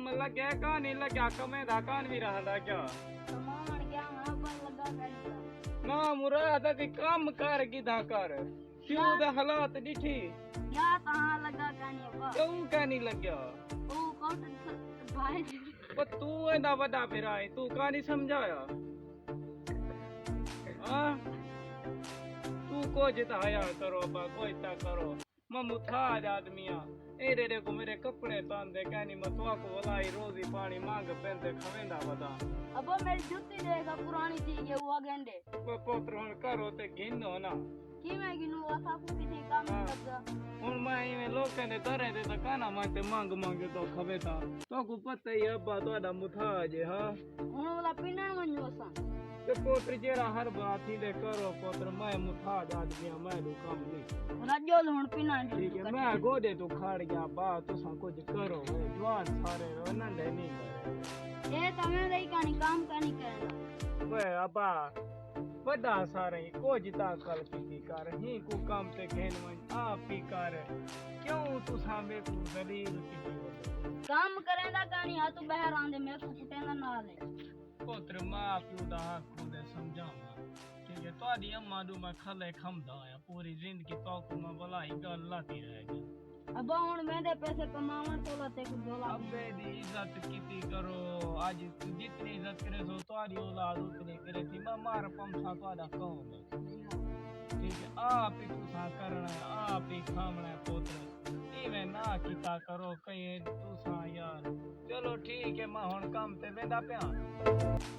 ਕੰਮ ਲੱਗਿਆ ਕਾ ਨਹੀਂ ਲੱਗਿਆ ਕਮੇ ਦਾ ਕਾਨ ਵੀ ਰਹਾ ਕਿਆ ਕਮਾਉਣ ਗਿਆ ਹਾਂ ਪਰ ਲੱਗਾ ਕਰ ਨਾ ਮੁਰਾਦ ਕਿ ਕੰਮ ਕਰ ਕਿਦਾ ਕਰ ਕਿਉਂ ਦਾ ਹਾਲਾਤ ਡਿਠੀ ਯਾ ਤਾਂ ਲੱਗਾ ਕਾਨੀ ਅੱਬਾ ਕਿਉਂ ਕਾ ਨਹੀਂ ਲੱਗਿਆ ਉਹ ਕੋਟ ਭਾਈ ਪਰ ਤੂੰ ਇਹਦਾ ਵੱਡਾ ਫਿਰਾ ਹੈ ਤੂੰ ਕਾ ਨਹੀਂ ਸਮਝਾਇਆ ਹਾਂ तू को जिता आया करो बा कोई ता करो मम्मू था आज आदमिया ए रे को मेरे कपड़े तांदे कहनी मतवा को वलाई रोजी पानी मांग पेंदे खवेंदा वदा अब मेरी जूती देगा पुरानी थी ये वो गेंडे वो पोत्र हुन करो ते गिनो ना की मैं गिनू असा को किसी काम नहीं करता हुन मैं इवें लोकां दे घरे ते ता काना मांगते मांग मांग तो खवेता तो को पता ही अब्बा तोड़ा मुथाज है हां हुन वाला पीना वणो असा ते पोत्र जेरा हर बात ही दे करो पोत्र मैं मुथाज आदमी मैं दू काम नहीं राजो हुन पीना ठीक है मैं गोदे तो खाड़ गया बा तुसा कुछ करो जवान सारे नंढे नहीं ये तमे रही कहानी काम का नहीं करना वे अबा बड़ा सारे को जिता कल की कर ही को काम ते घेन मन आप ही कर क्यों तुसा में को दलील की काम करेंदा कहानी आ तू बाहर आंदे मेरे को फुटेंदा नाल है पुत्र मां प्यो दा हक दे समझावा ठीक है तोडी अम्मा दू मैं खले खमदा आ पूरी जिंदगी तो को मैं भलाई गल लाती रहेगी अब हुन मेरे पैसे कमावन तो लते को जोला अबे दी इज्जत कीती करो आज जितनी इज्जत करे सो तोडी औलाद उतनी करे थी मैं मार पमसा तोड़ा कौन ठीक है आप ही तुसा करना है आप ही खामना है पुत्र इवें ना कीता करो कहीं तुसा यार चलो ठीक है मैं हुन काम ते वेंदा पिया